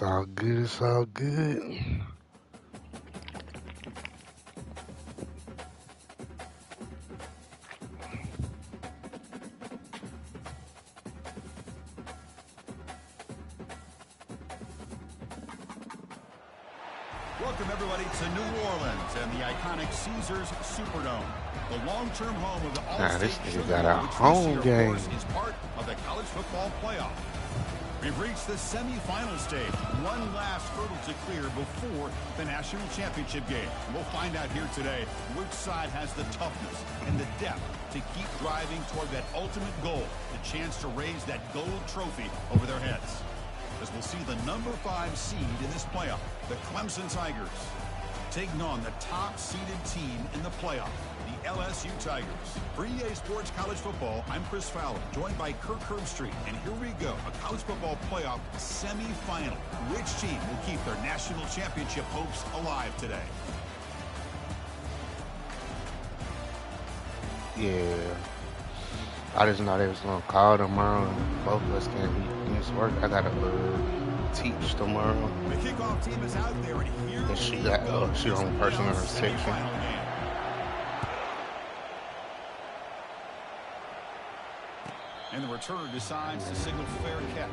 It's all good. It's all good. Welcome, everybody, to New Orleans and the iconic Caesars Superdome, the long-term home of the This All-State nigga Sugar got Bowl, a which home this year, game. of course, is part of the college football playoff. We've reached the semifinal stage, one last hurdle to clear before the national championship game. We'll find out here today which side has the toughness and the depth to keep driving toward that ultimate goal, the chance to raise that gold trophy over their heads. As we'll see the number 5 seed in this playoff, the Clemson Tigers, taking on the top-seeded team in the playoff, the LSU Tigers. For EA Sports College Football, I'm Chris Fowler, joined by Kirk Herbstreit. And here we go, a college football playoff semifinal. Which team will keep their national championship hopes alive today? Yeah. I just know they was gonna call tomorrow. And both of us can't be miss work. I gotta teach tomorrow. The kickoff team is out there, and here And she got she the only person in her section. And the returner decides to signal fair catch.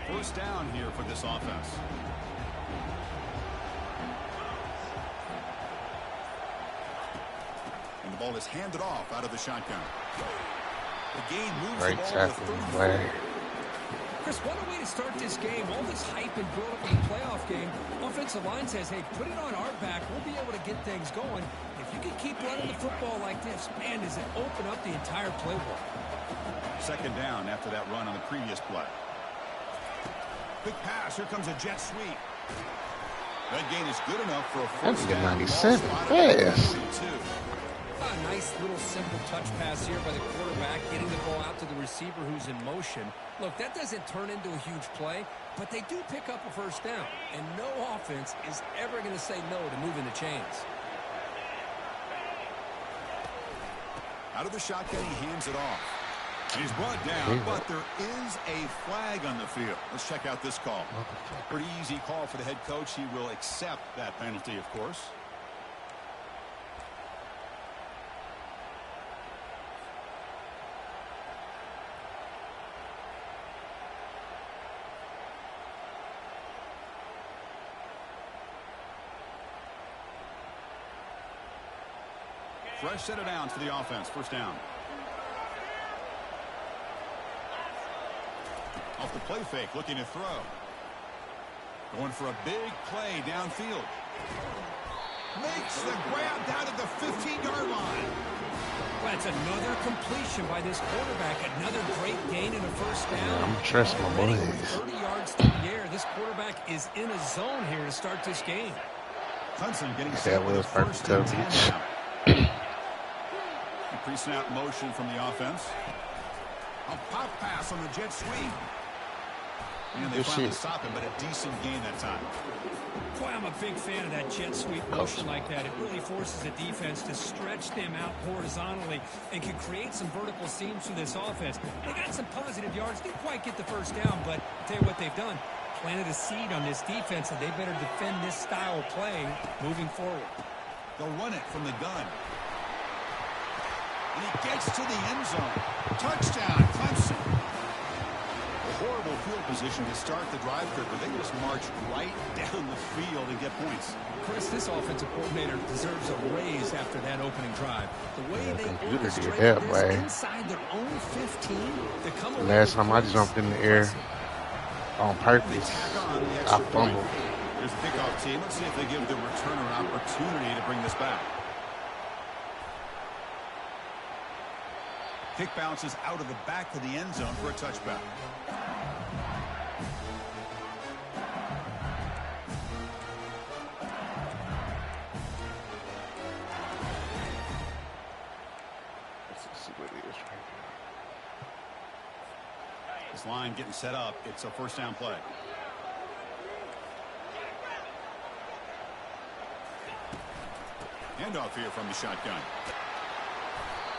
First down here for this offense. And the ball is handed off out of the shotgun. The game moves Right the ball to tackle. Chris, what a way to start this game. All this hype and build up in the playoff game. Offensive line says, hey, put it on our back. We'll be able to get things going. If you can keep running the football like this, man, does it open up the entire playbook. Second down after that run on the previous play. Quick pass. Here comes a jet sweep. That gain is good enough for a first down. 97. Fast. A nice little simple touch pass here by the quarterback, getting the ball out to the receiver who's in motion. Look, that doesn't turn into a huge play, but they do pick up a first down, and no offense is ever going to say no to moving the chains. Out of the shotgun, he hands it off. And he's brought down, but there is a flag on the field. Let's check out this call. Pretty easy call for the head coach. He will accept that penalty, of course. Fresh set of downs for the offense. First down. Off the play fake, looking to throw. Going for a big play downfield. Makes the grab down at the 15-yard line. Well, that's another completion by this quarterback. Another great gain in a first down. I'm trusting my boys. 30 yards through the air. This quarterback is in a zone here to start this game. Clemson getting set with a first and 10 now. Pre-snap motion from the offense. A pop pass on the jet sweep. And they finally stop him, but a decent gain that time. Boy, I'm a big fan of that jet sweep motion like that. It really forces the defense to stretch them out horizontally and can create some vertical seams for this offense. They got some positive yards. Didn't quite get the first down, but I'll tell you what they've done. Planted a seed on this defense, and they better defend this style of play moving forward. They'll run it from the gun. And he gets to the end zone. Touchdown, Clemson. A horrible field position to start the drive, Kirk, but they just march right down the field and get points. Chris, this offensive coordinator deserves a raise after that opening drive. The way they did that, this inside their own 15 to come away. Last time I jumped in the air on purpose, I fumbled. Here's the kickoff team. Let's see if they give the returner an opportunity to bring this back. Kick bounces out of the back of the end zone for a touchback. Let's see what it is right This line getting set up. It's a first down play. Handoff here from the shotgun.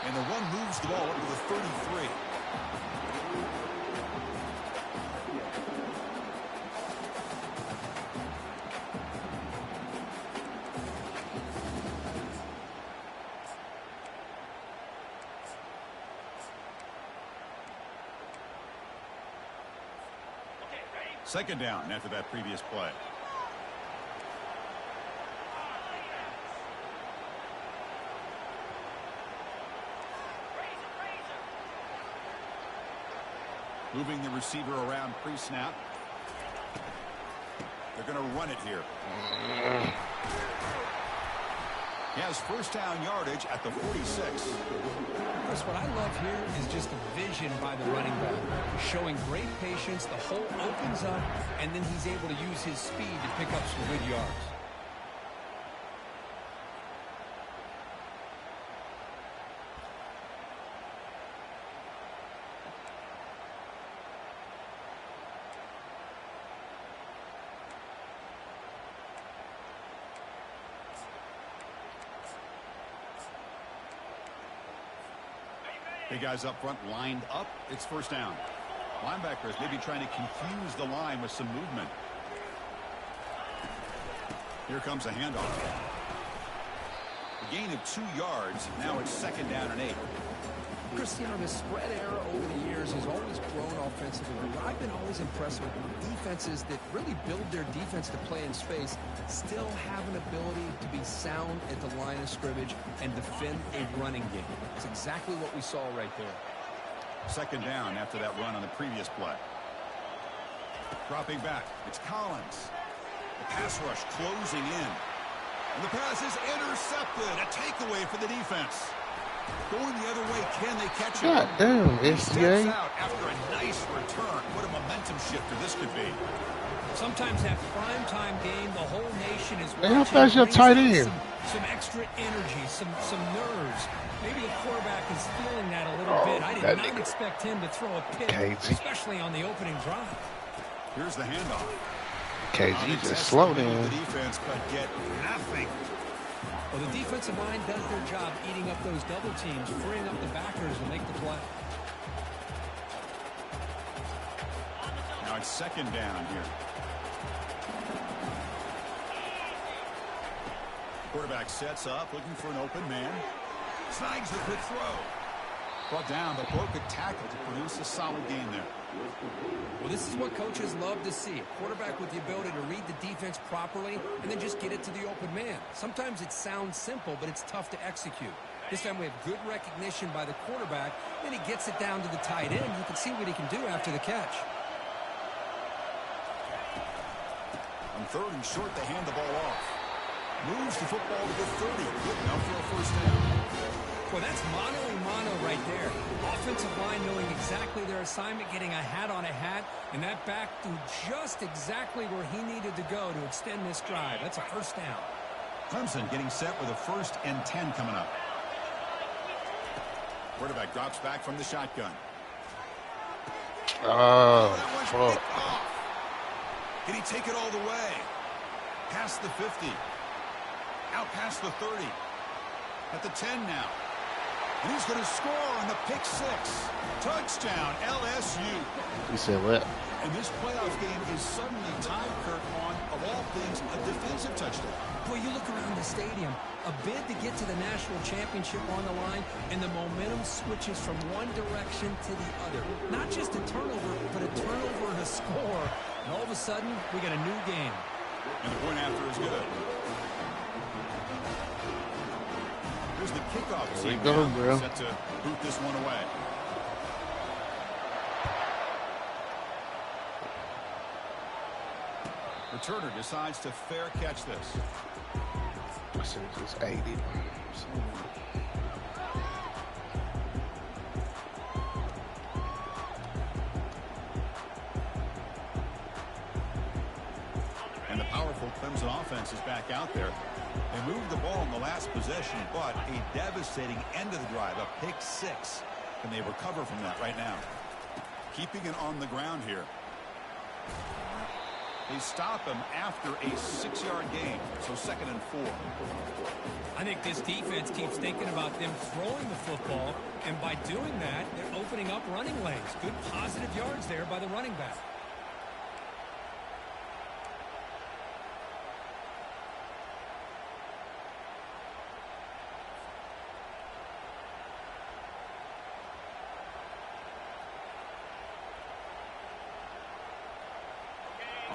And the run moves the ball up to the 33. Second down after that previous play. Moving the receiver around pre-snap. They're going to run it here. He has first down yardage at the 46. Chris, what I love here is just the vision by the running back. Showing great patience, the hole opens up, and then he's able to use his speed to pick up some good yards. Big guys up front lined up. It's first down. Linebackers maybe trying to confuse the line with some movement. Here comes a handoff. A gain of 2 yards. Now it's second down and 8. Chris, you know, the spread era over the years has always grown offensively. I've been always impressed with defenses that really build their defense to play in space, still have an ability to be sound at the line of scrimmage and defend a running game. It's exactly what we saw right there. Second down after that run on the previous play. Dropping back. It's Collins. The pass rush closing in. And the pass is intercepted. A takeaway for the defense. Going the other way, can they catch him? God damn, SCA. Out after a nice return. What a momentum shifter this could be. Sometimes that primetime game, the whole nation is watching. How fast your tight end? Some extra energy, some nerves. Maybe the quarterback is feeling that a little bit. I did not expect him to throw a pick, especially on the opening drive. Here's the handoff. KG just slow down. The defense could get nothing. Well, the defensive line does their job eating up those double teams, freeing up the backers to make the play. Now it's second down here. Quarterback sets up, looking for an open man. Snags the quick throw. Brought down, but broke a tackle to produce a solid gain there. Well, this is what coaches love to see. A quarterback with the ability to read the defense properly and then just get it to the open man. Sometimes it sounds simple, but it's tough to execute. This time we have good recognition by the quarterback, and he gets it down to the tight end. You can see what he can do after the catch. On third and short, they hand the ball off. Moves the football to the 30. Good enough for a first down. Well, that's mano-a-mano right there. Offensive line knowing exactly their assignment, getting a hat on a hat, and that back threw just exactly where he needed to go to extend this drive. That's a first down. Clemson getting set with a 1st and 10 coming up. Quarterback drops back from the shotgun. Oh, fuck. Can he take it all the way? Past the 50. Out past the 30. At the 10 now. And he's going to score on the pick 6. Touchdown, LSU. You said what? And this playoff game is suddenly tied, Kurt, on, of all things, a defensive touchdown. Boy, you look around the stadium, a bid to get to the national championship on the line, and the momentum switches from one direction to the other. Not just a turnover, but a turnover and a score. And all of a sudden, we got a new game. And the point after is good. Here's the kickoff team now, set to boot this one away. Returner decides to fair catch this. I said it was 80. And the powerful Clemson offense is back out there. They moved the ball in the last possession, but a devastating end of the drive, a pick 6. Can they recover from that right now? Keeping it on the ground here. They stop him after a 6-yard gain, so 2nd and 4. I think this defense keeps thinking about them throwing the football, and by doing that, they're opening up running lanes. Good positive yards there by the running back.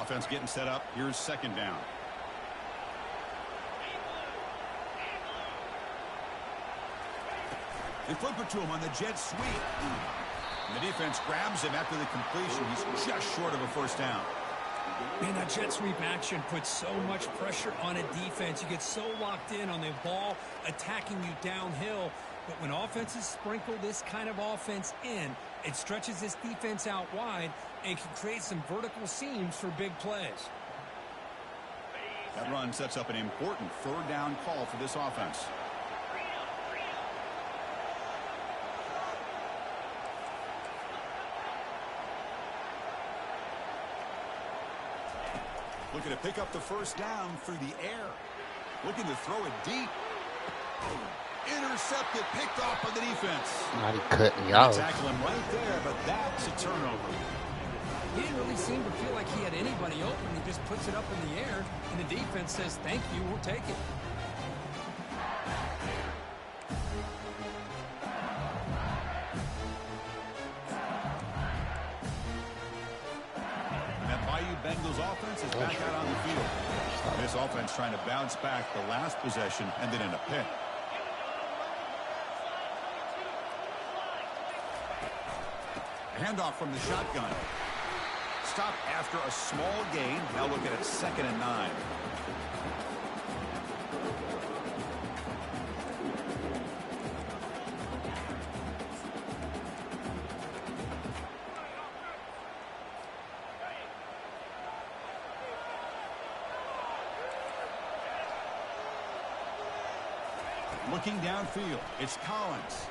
Offense getting set up. Here's 2nd down. They flip it to him on the jet sweep. And the defense grabs him after the completion. He's just short of a 1st down. Man, that jet sweep action puts so much pressure on a defense. You get so locked in on the ball attacking you downhill. But when offenses sprinkle this kind of offense in, it stretches this defense out wide and can create some vertical seams for big plays. That run sets up an important 3rd down call for this offense. Looking to pick up the 1st down through the air. Looking to throw it deep. Intercepted, picked off by the defense. Not he cutting y'all. Tackle him right there, but that's a turnover. He didn't really seem to feel like he had anybody open. He just puts it up in the air, and the defense says, thank you, we'll take it. Bengals offense is back out on the field. This offense trying to bounce back the last possession and then in a pick. Handoff from the shotgun. Stop after a small gain. Now look at it, 2nd and 9. Looking downfield, it's Collins.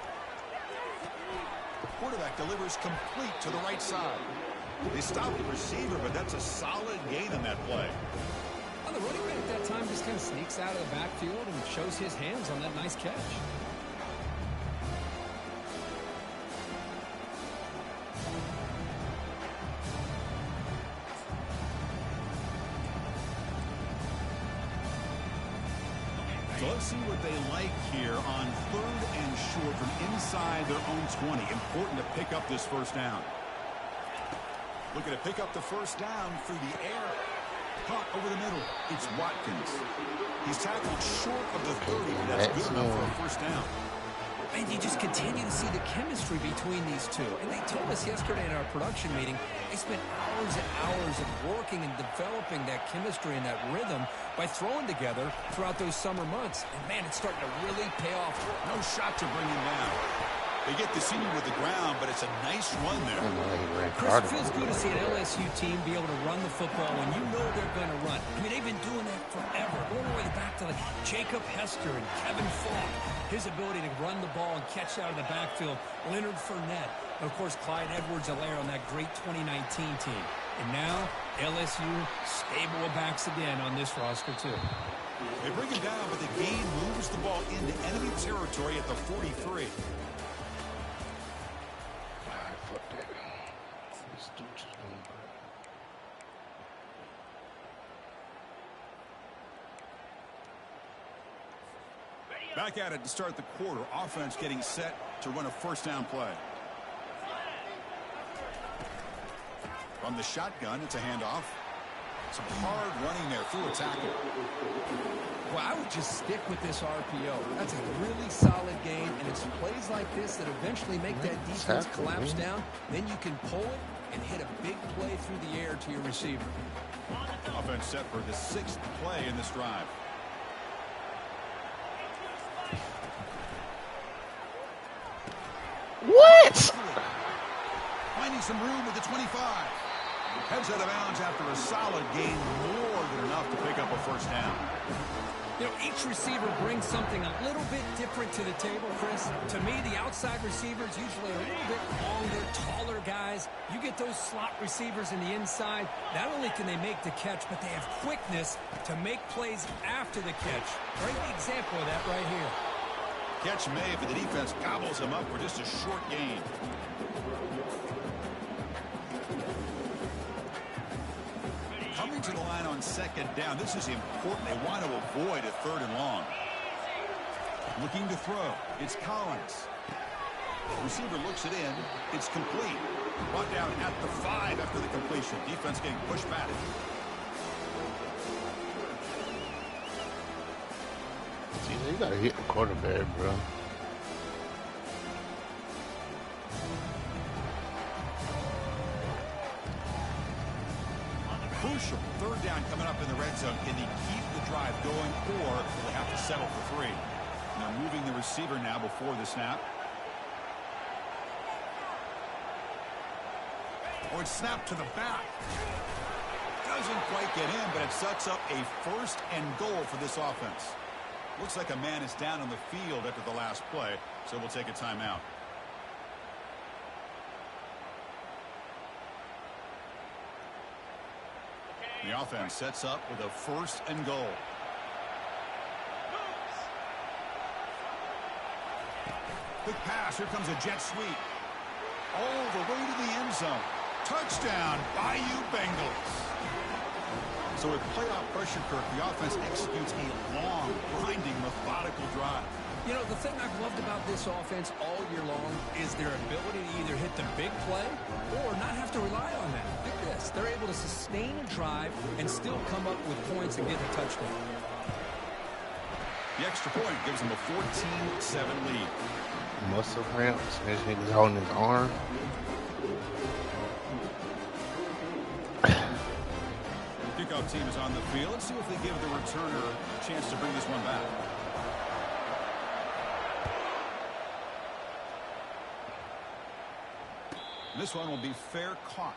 Quarterback delivers complete to the right side. They stop the receiver, but that's a solid gain on that play. Well, the running back at that time just kind of sneaks out of the backfield and shows his hands on that nice catch. So let's see what they like here on 3rd and short from inside their own 20. Important to pick up this 1st down. Looking to pick up the 1st down through the air. Caught over the middle. It's Watkins. He's tackled short of the 30, but that's good enough for a 1st down. And you just continue to see the chemistry between these two. And they told us yesterday in our production meeting, they spent hours and hours of working and developing that chemistry and that rhythm by throwing together throughout those summer months. And, man, it's starting to really pay off. No shot to bring him down. They get the senior to the ground, but it's a nice run there. Chris, it feels good to see an LSU team be able to run the football when you know they're going to run. I mean, they've been doing that forever. Going all the way back to like Jacob Hester and Kevin Falk. His ability to run the ball and catch out of the backfield. Leonard Fournette. And, of course, Clyde Edwards-Helaire on that great 2019 team. And now, LSU stable of backs again on this roster, too. They bring him down, but the game moves the ball into enemy territory at the 43. Back at it to start the quarter. Offense getting set to run a 1st down play. From the shotgun, it's a handoff. Some hard running there through a tackle. Well, I would just stick with this RPO. That's a really solid game, and it's plays like this that eventually make that defense collapse down. Then you can pull it and hit a big play through the air to your receiver. Offense set for the 6th play in this drive. What? Finding some room with the 25. Heads out of bounds after a solid gain, more than enough to pick up a first down. You know, each receiver brings something a little bit different to the table, Chris. To me, the outside receivers usually are a little bit longer, taller guys. You get those slot receivers in the inside, not only can they make the catch, but they have quickness to make plays after the catch. Great example of that right here. Catch made, but the defense gobbles him up for just a short gain. Coming to the line on second down. This is important. They want to avoid a third and long. Looking to throw. It's Collins. The receiver looks it in. It's complete. Brought down at the 5 after the completion. Defense getting pushed back. See, you gotta hit the quarterback, bro. Crucial. Third down coming up in the red zone. Can they keep the drive going, or will they have to settle for 3? Now moving the receiver now before the snap. Or it's snapped to the back. Doesn't quite get in, but it sets up a first and goal for this offense. Looks like a man is down on the field after the last play, so we'll take a timeout. The offense sets up with a first and goal. Quick pass. Here comes a jet sweep. All the way to the end zone. Touchdown, Bayou Bengals. So with playoff pressure, Kirk, the offense executes a long, grinding, methodical drive. You know, the thing I've loved about this offense all year long is their ability to either hit the big play or not have to rely on that. Look at this. They're able to sustain a drive and still come up with points and get a touchdown. The extra point gives them a 14-7 lead. Muscle cramps. This nigga's holding his arm. Kickoff team is on the field. Let's see if they give the returner a chance to bring this one back. This one will be fair caught.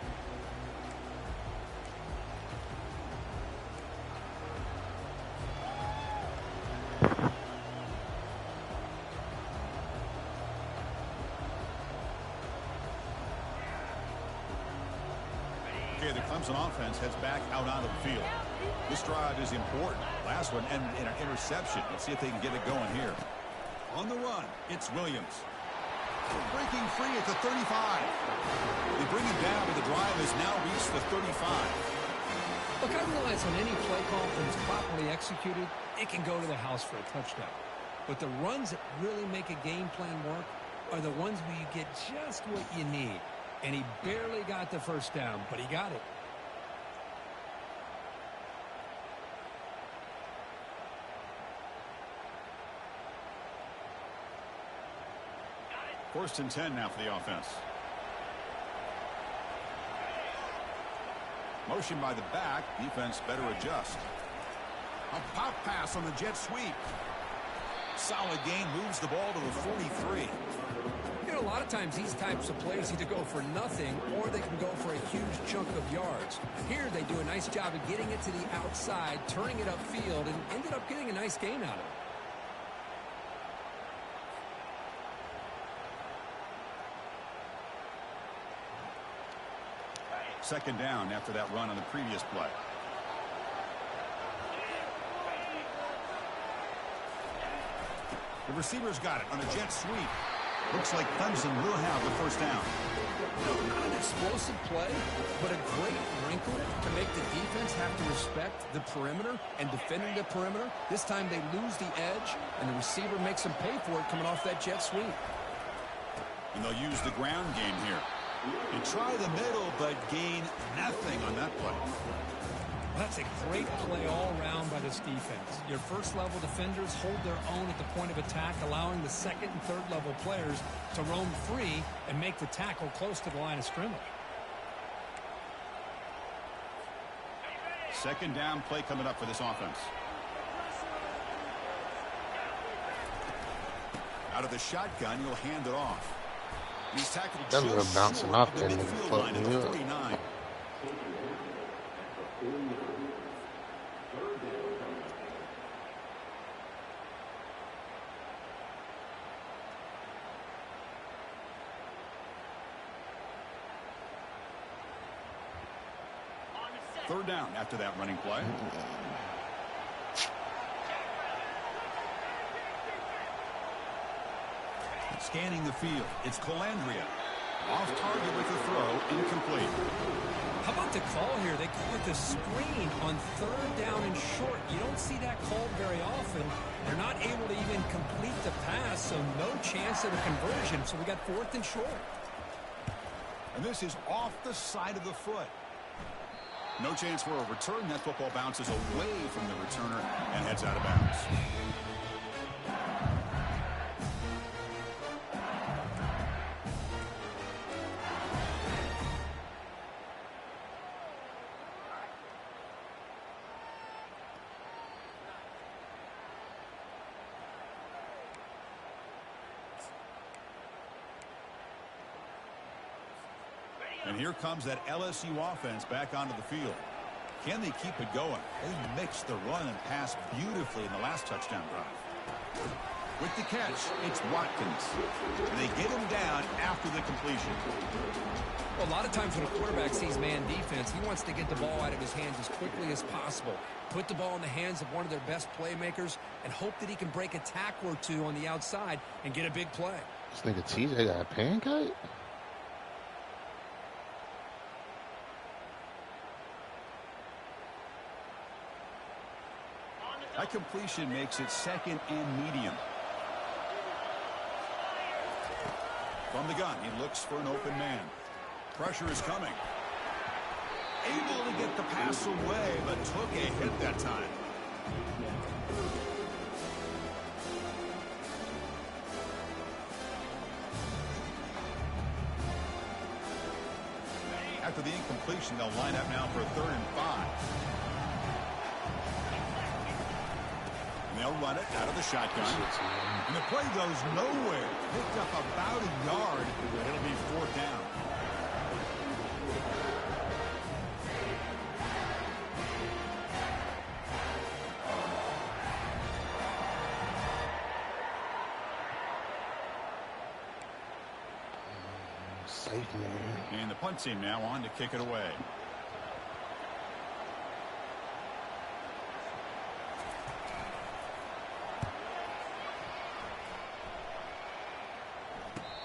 Okay, the Clemson offense heads back out onto the field. This drive is important. Last one ended in an interception. Let's see if they can get it going here. On the run, it's Williams. Breaking free at the 35. They bring him down, but the drive has now reached the 35. Look, I realize on any play call that's properly executed, it can go to the house for a touchdown. But the runs that really make a game plan work are the ones where you get just what you need. And he barely got the first down, but he got it. First and 10 now for the offense. Motion by the back. Defense better adjust. A pop pass on the jet sweep. Solid gain, moves the ball to the 43. You know, a lot of times these types of plays either go for nothing or they can go for a huge chunk of yards. Here they do a nice job of getting it to the outside, turning it upfield, and ended up getting a nice gain out of it. Second down after that run on the previous play. The receiver's got it on a jet sweep. Looks like Clemson will have the first down. Not an explosive play, but a great wrinkle to make the defense have to respect the perimeter and defending the perimeter. This time they lose the edge, and the receiver makes them pay for it coming off that jet sweep. And they'll use the ground game here. They try the middle, but gain nothing on that play. That's a great play all around by this defense. Your first-level defenders hold their own at the point of attack, allowing the second and third-level players to roam free and make the tackle close to the line of scrimmage. Second down play coming up for this offense. Out of the shotgun, he'll hand it off. He's tackled that little just bouncing short off of the that nigga midfield fucked line at me the up. 49. Third down after that running play. Scanning the field. It's Calandria. Off target with the throw. Incomplete. How about the call here? They call it the screen on third down and short. You don't see that called very often. They're not able to even complete the pass, so no chance of a conversion. So we got fourth and short. And this is off the side of the foot. No chance for a return. That football bounces away from the returner and heads out of bounds. And here comes that LSU offense back onto the field. Can they keep it going? They mixed the run and pass beautifully in the last touchdown drive. With the catch, it's Watkins. And they get him down after the completion. Well, a lot of times when a quarterback sees man defense, he wants to get the ball out of his hands as quickly as possible. Put the ball in the hands of one of their best playmakers and hope that he can break a tackle or two on the outside and get a big play. This nigga TJ got a pancake? That completion makes it second and medium. From the gun, he looks for an open man. Pressure is coming. Able to get the pass away, but took a hit that time. After the incompletion, they'll line up now for a 3rd and 5. They'll run it out of the shotgun. And the play goes nowhere. Picked up about a yard. It'll be 4th down. Safe, man. And the punt team now on to kick it away.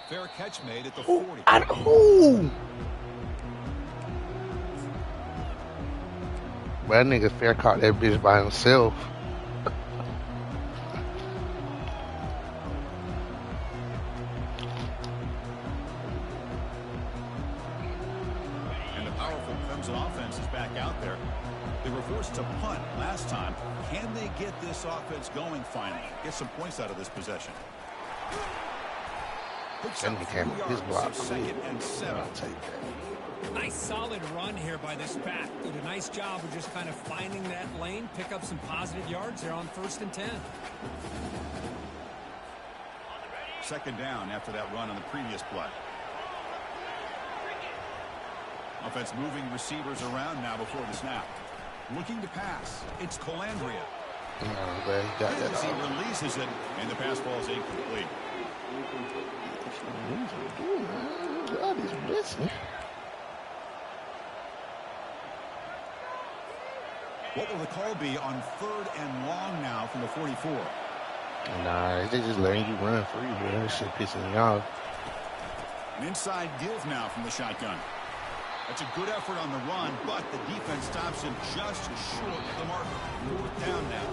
Fair catch made at the 40. Ooh. Well, that nigga fair caught that bitch by himself. And the powerful Clemson offense is back out there. They were forced to punt last time. Can they get this offense going finally? Get some points out of this possession. Then he came with his block. Second and 7. I'll take that. Nice solid run here by this back. Did a nice job of just kind of finding that lane, pick up some positive yards there on 1st and 10. Second down after that run on the previous play. Offense moving receivers around now before the snap. Looking to pass. It's Calandria. I'm glad he got that As he out. releases it, and the pass ball is incomplete. God is blessing. What will the call be on 3rd and long now from the 44? Nah, they just letting you run free, bro. That shit pissing me off. An inside give now from the shotgun. That's a good effort on the run, but the defense stops him just short of the marker. 4th down now.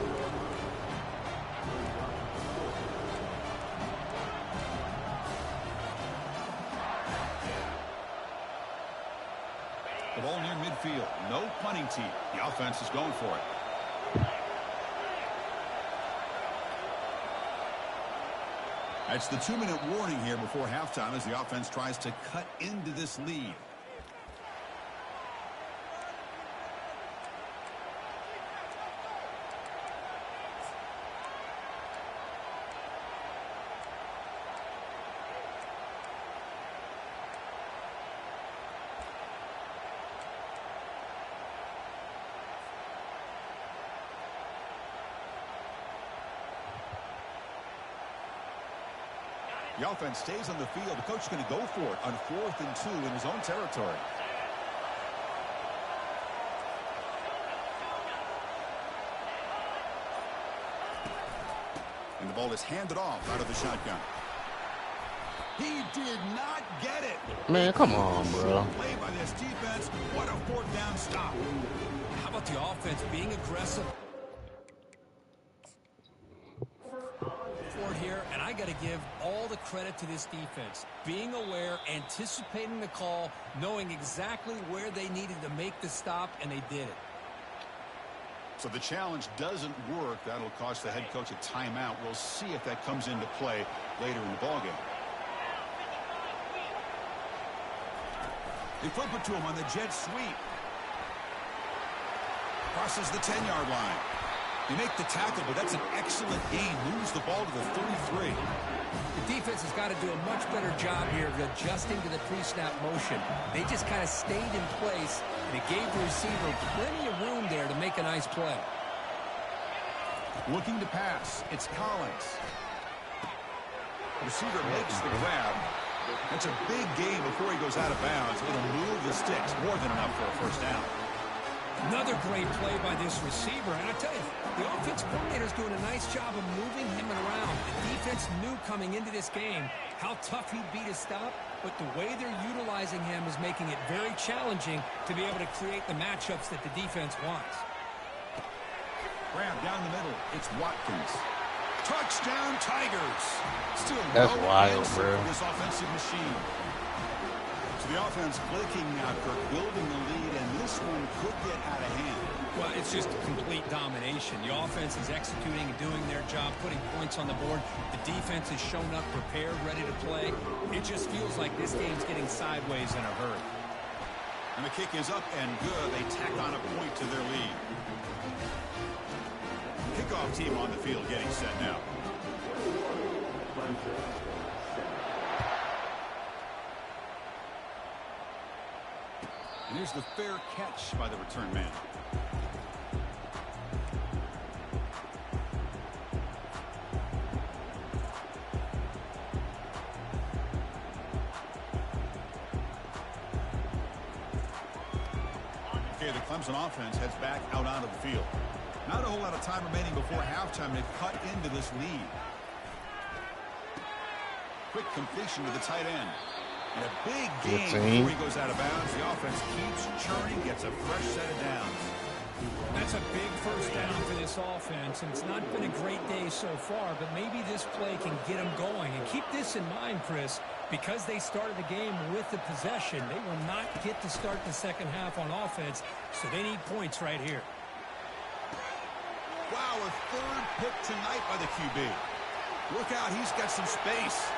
The ball near midfield. No punting team. The offense is going for it. That's the 2-minute warning here before halftime as the offense tries to cut into this lead. The offense stays on the field. The coach is going to go for it on 4th and 2 in his own territory. And the ball is handed off out of the shotgun. He did not get it. Man, come on, bro. Play by this defense. What a fourth down stop. How about the offense being aggressive here? And I got to give all the credit to this defense. Being aware, anticipating the call, knowing exactly where they needed to make the stop, and they did it. So the challenge doesn't work. That'll cost the head coach a timeout. We'll see if that comes into play later in the ballgame. They flip it to him on the jet sweep. Crosses the 10-yard line. They make the tackle, but that's an excellent gain. Moves the ball to the 33. The defense has got to do a much better job here of adjusting to the pre-snap motion. They just kind of stayed in place, and it gave the receiver plenty of room there to make a nice play. Looking to pass. It's Collins. Receiver makes the grab. That's a big gain before he goes out of bounds. It'll move the sticks. More than enough for a first down. Another great play by this receiver. And I tell you, the offensive coordinator's doing a nice job of moving him around. The defense knew coming into this game how tough he'd be to stop, but the way they're utilizing him is making it very challenging to be able to create the matchups that the defense wants. Grab down the middle. It's Watkins. Touchdown, Tigers. Still that's no wild, answer bro. for this offensive machine. So the offense clicking now, Kirk, building the lead, and this one could get out of hand. Well, it's just complete domination. The offense is executing and doing their job, putting points on the board. The defense has shown up prepared, ready to play. It just feels like this game's getting sideways in a hurry. And the kick is up and good. They tack on a point to their lead. Kickoff team on the field getting set now. And here's the fair catch by the return man. Okay, the Clemson offense heads back out onto the field. Not a whole lot of time remaining before halftime. They've cut into this lead. Quick completion to the tight end. And a big gain before he goes out of bounds. The offense keeps churning, gets a fresh set of downs. That's a big first down for this offense, and it's not been a great day so far, but maybe this play can get them going. And keep this in mind, Chris, because they started the game with the possession, they will not get to start the second half on offense, so they need points right here. Wow, a third pick tonight by the QB. Look out, he's got some space.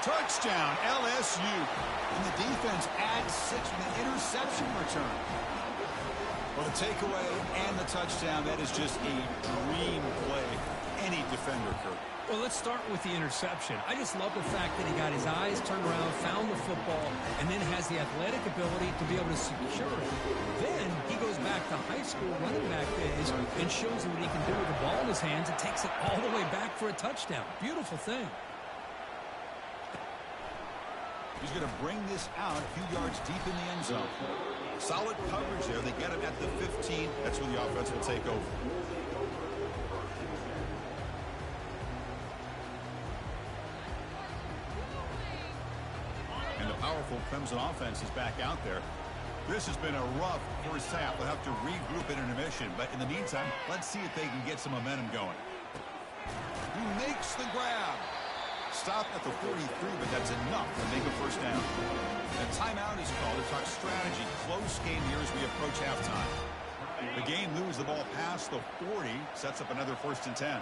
Touchdown, LSU. And the defense adds 6 with an interception return. Well, the takeaway and the touchdown, that is just a dream play. Any defender could. Well, let's start with the interception. I just love the fact that he got his eyes turned around, found the football, and then has the athletic ability to be able to secure it. Then he goes back to high school running back days and shows what he can do with the ball in his hands and takes it all the way back for a touchdown. Beautiful thing. He's going to bring this out a few yards deep in the end zone. Solid coverage there. They get him at the 15. That's where the offense will take over. And the powerful Clemson offense is back out there. This has been a rough first half. They'll have to regroup at intermission. But in the meantime, let's see if they can get some momentum going. He makes the grab. Stop at the 43, but that's enough to make a first down. A timeout is called to talk strategy. Close game here as we approach halftime. The game moves the ball past the 40, sets up another 1st and 10.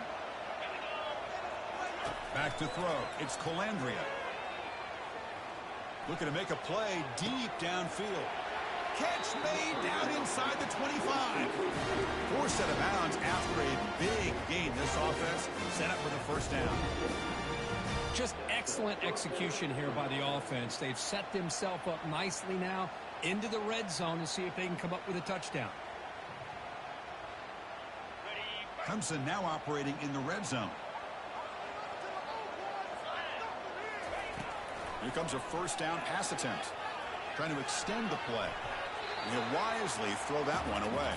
Back to throw. It's Colandrea. Looking to make a play deep downfield. Catch made down inside the 25. Forced out of bounds after a big gain. This offense set up for the first down. Just excellent execution here by the offense. They've set themselves up nicely now into the red zone to see if they can come up with a touchdown. Clemson now operating in the red zone. Here comes a first down pass attempt. Trying to extend the play. And he'll wisely throw that one away.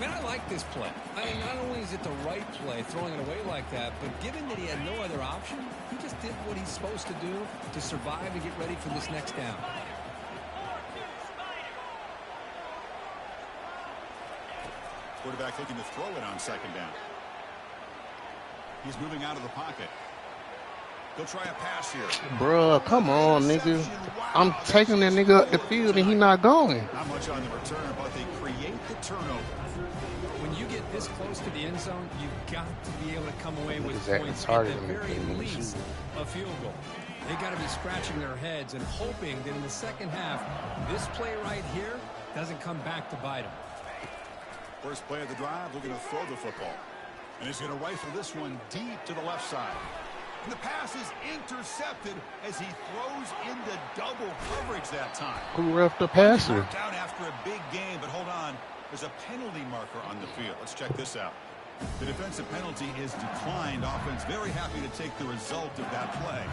Man, I like this play. I mean, not only is it the right play, throwing it away like that, but given that he had no other option, he just did what he's supposed to do to survive and get ready for this next down. Quarterback looking to throw it on second down. He's moving out of the pocket. He'll try a pass here. Bruh, come on, nigga. I'm taking that nigga up the field and he not going. Not much on the return, but they create the turnover. When you get this close to the end zone, you've got to be able to come away with points, at the very least a field goal. They got to be scratching their heads and hoping that in the second half, this play right here doesn't come back to bite them. First play of the drive, looking to throw the football. And he's going to rifle this one deep to the left side. And the pass is intercepted as he throws into double coverage that time. Who reffed the passer? Knocked out after a big game, but hold on. There's a penalty marker on the field. Let's check this out. The defensive penalty is declined. Offense very happy to take the result of that play.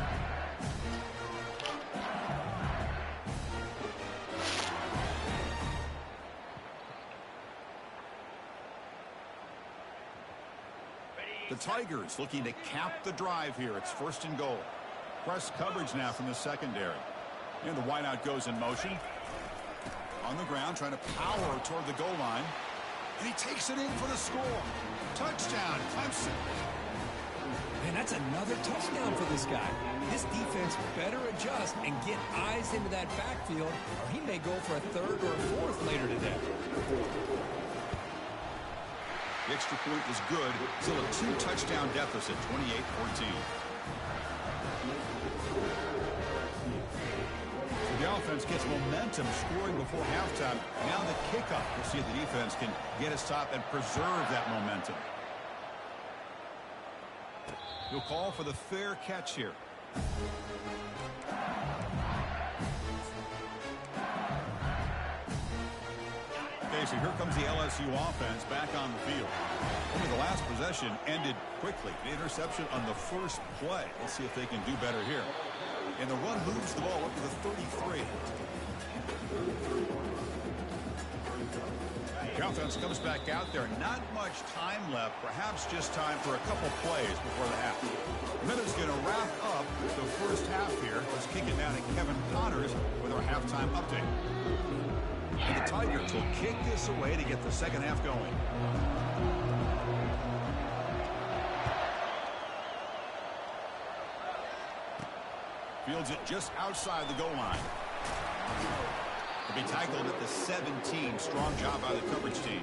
The Tigers looking to cap the drive here. It's first and goal. Press coverage now from the secondary. And the wideout goes in motion. On the ground, trying to power toward the goal line. And he takes it in for the score. Touchdown, Clemson. Man, that's another touchdown for this guy. This defense better adjust and get eyes into that backfield, or he may go for a third or a fourth later today. The extra point is good. Still a 2-touchdown deficit, 28-14. The offense gets momentum scoring before halftime. Now the kickoff. We'll see if the defense can get a stop and preserve that momentum. He'll call for the fair catch here. Okay, so here comes the LSU offense back on the field. Only the last possession ended quickly. The interception on the first play. Let's see if they can do better here. And the run moves the ball up to the 33. The offense comes back out there. Not much time left. Perhaps just time for a couple plays before the half. Minutes going to wrap up the first half here. Let's kick it down to Kevin Connors with our halftime update. And the Tigers will kick this away to get the second half going. Fields it just outside the goal line. He'll be tackled at the 17. Strong job by the coverage team.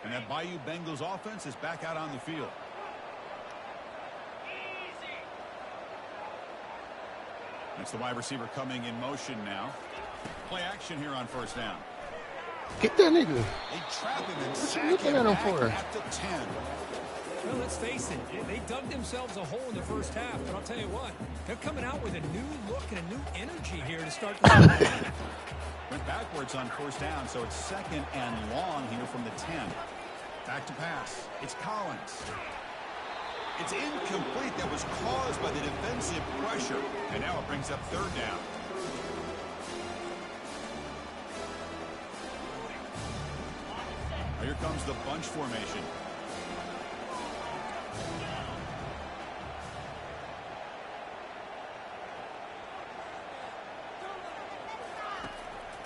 And that Bayou Bengals offense is back out on the field. That's the wide receiver coming in motion now. Play action here on first down. Get that nigga. They trap him and What sack you looking him at him back for? at the 10. Well, let's face it, they dug themselves a hole in the first half, but I'll tell you what, they're coming out with a new look and a new energy here to start the game. Went backwards on first down, so it's second and long here from the 10. Back to pass. It's Collins. It's incomplete. That was caused by the defensive pressure. And now it brings up third down. Now here comes the bunch formation.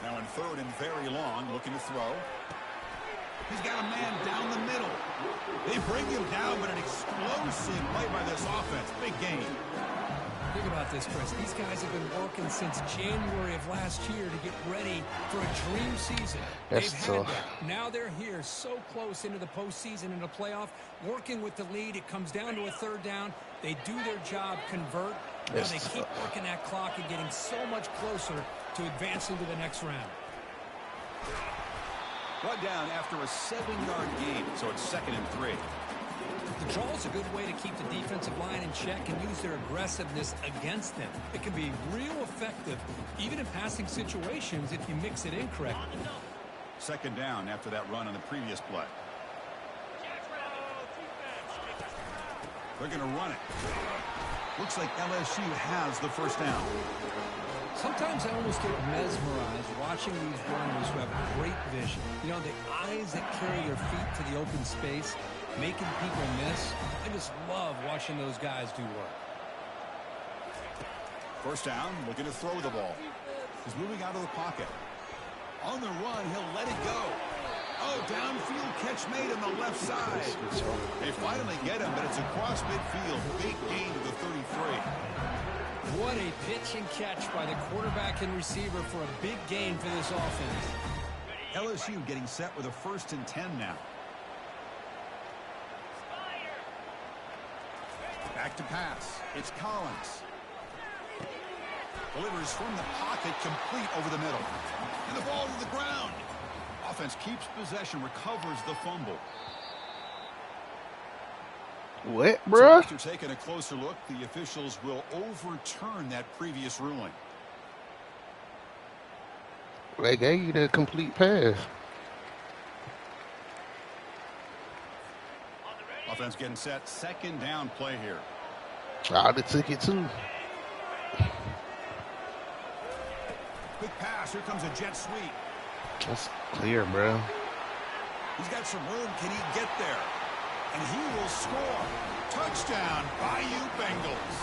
Now in third and very long, looking to throw. He's got a man down the middle. They bring him down, but an explosive play by this offense. Big game. Think about this, Chris. These guys have been working since January of last year to get ready for a dream season. That's They've tough. had that. Now they're here so close into the postseason and the playoff, working with the lead. It comes down to a third down. They do their job, convert. Now That's they keep tough. working that clock and getting so much closer to advancing to the next round. Brought down after a 7-yard gain, so it's second and 3. The draw is a good way to keep the defensive line in check and use their aggressiveness against them. It can be real effective, even in passing situations, if you mix it in correctly. Second down after that run on the previous play. They're going to run it. Looks like LSU has the first down. Sometimes I almost get mesmerized watching these runners who have great vision. You know, the eyes that carry their feet to the open space, making people miss. I just love watching those guys do work. First down, looking to throw the ball. He's moving out of the pocket. On the run, he'll let it go. Oh, downfield catch made on the left side. They finally get him, but it's across midfield. Big gain to the 33. What a pitch and catch by the quarterback and receiver for a big gain for this offense. LSU getting set with a 1st and 10 now. Back to pass. It's Collins. Delivers from the pocket, complete over the middle. And the ball to the ground. Offense keeps possession, recovers the fumble. What, bruh? So after taking a closer look, the officials will overturn that previous ruling. They gave you the complete pass. Offense getting set. 2nd down play here. I'd have took it too. Quick pass. Here comes a jet sweep. That's clear, bro. He's got some room. Can he get there? And he will score. Touchdown, Bayou Bengals.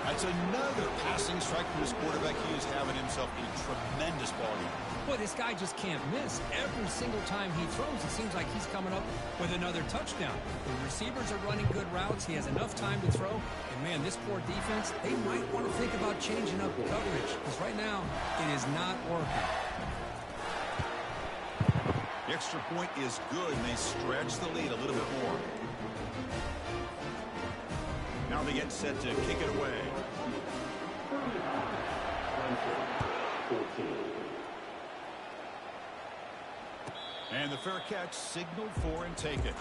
That's another passing strike from his quarterback. He is having himself a tremendous ball game. Boy, this guy just can't miss. Every single time he throws, it seems like he's coming up with another touchdown. The receivers are running good routes. He has enough time to throw. And, man, this poor defense, they might want to think about changing up coverage because right now it is not working. The extra point is good, and they stretch the lead a little bit more. Now they get set to kick it away. And the fair catch signaled for and taken.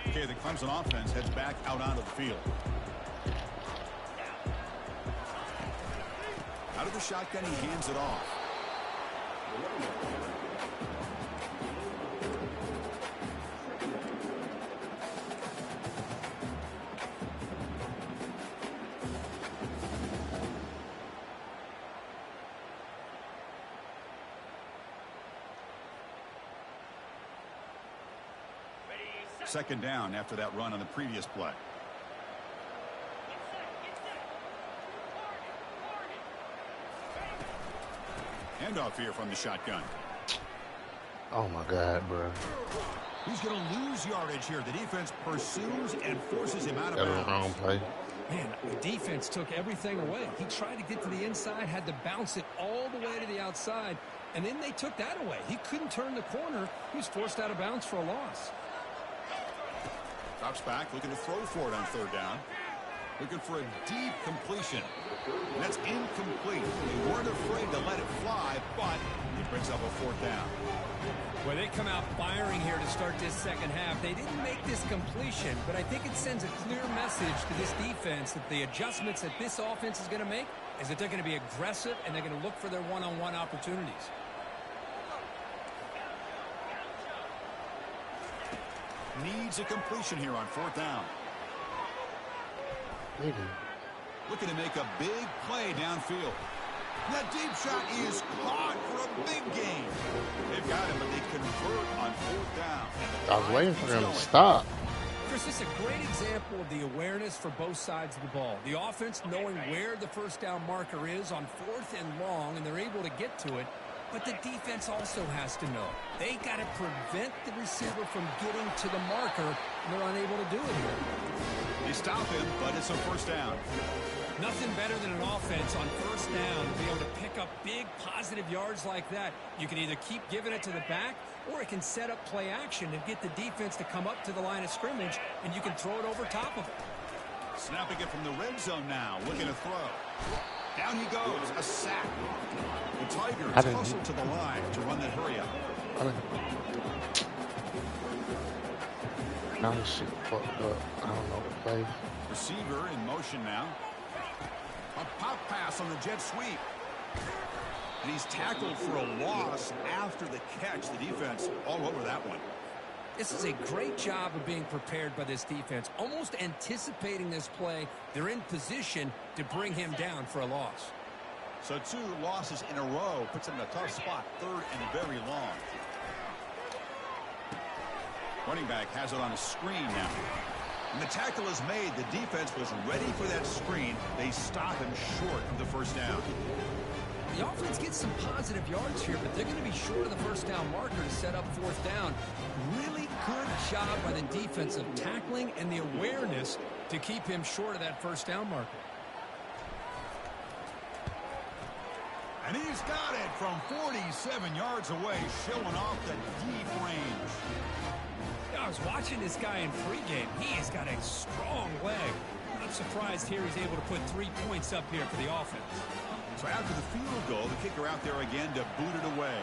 Okay, the Clemson offense heads back out onto the field. Out of the shotgun, he hands it off. Second down after that run on the previous play. Handoff here from the shotgun. Oh my God, bro. He's going to lose yardage here. The defense pursues and forces him out of That was bounds. a wrong play. Man, the defense took everything away. He tried to get to the inside, had to bounce it all the way to the outside, and then they took that away. He couldn't turn the corner. He was forced out of bounds for a loss. Drops back, looking to throw for it on 3rd down. Looking for a deep completion. And that's incomplete. They weren't afraid to let it fly, but it brings up a 4th down. Well, they come out firing here to start this second half. They didn't make this completion, but I think it sends a clear message to this defense that the adjustments that this offense is going to make is that they're going to be aggressive and they're going to look for their one-on-one opportunities. Needs a completion here on 4th down. Looking to make a big play downfield. That deep shot is caught for a big gain. They've got him, but they convert on 4th down. I was waiting for them to stop. Chris, this is a great example of the awareness for both sides of the ball. The offense knowing where the first down marker is on 4th and long, and they're able to get to it. But the defense also has to know. They got to prevent the receiver from getting to the marker, and they're unable to do it here. They stop him, but it's a 1st down. Nothing better than an offense on 1st down to be able to pick up big positive yards like that. You can either keep giving it to the back, or it can set up play action and get the defense to come up to the line of scrimmage, and you can throw it over top of it. Snapping it from the red zone now, looking to throw. Down he goes, a sack. The Tigers hustle to the line to run that hurry up. Now this shit fucked up. I don't know the play. Receiver in motion now. A pop pass on the jet sweep. And he's tackled for a loss after the catch. The defense all over that one. This is a great job of being prepared by this defense. Almost anticipating this play. They're in position to bring him down for a loss. So 2 losses in a row puts him in a tough spot. 3rd and very long. Running back has it on a screen now. And the tackle is made. The defense was ready for that screen. They stop him short of the first down. The offense gets some positive yards here, but they're going to be short of the first down marker to set up 4th down. Really good job by the defensive tackling and the awareness to keep him short of that first down marker. And he's got it from 47 yards away, showing off the deep range. I was watching this guy in pregame. He has got a strong leg. I'm surprised here he's able to put 3 points up here for the offense. So after the field goal, the kicker out there again to boot it away.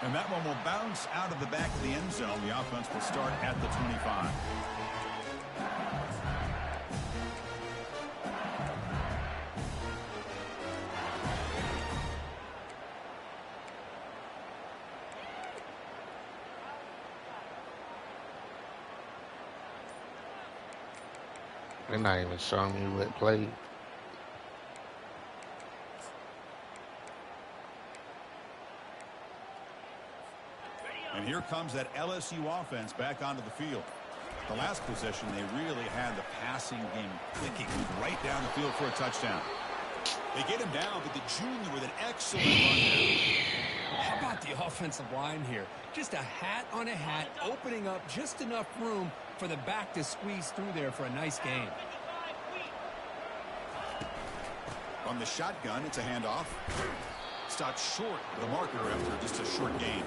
And that one will bounce out of the back of the end zone. The offense will start at the 25. They're not even showing me what played. And here comes that LSU offense back onto the field. The last possession, they really had the passing game clicking right down the field for a touchdown. They get him down, but the junior with an excellent run down. How about the offensive line here? Just a hat on a hat, opening up just enough room for the back to squeeze through there for a nice gain. From the shotgun, it's a handoff. Stopped short of the marker after just a short gain.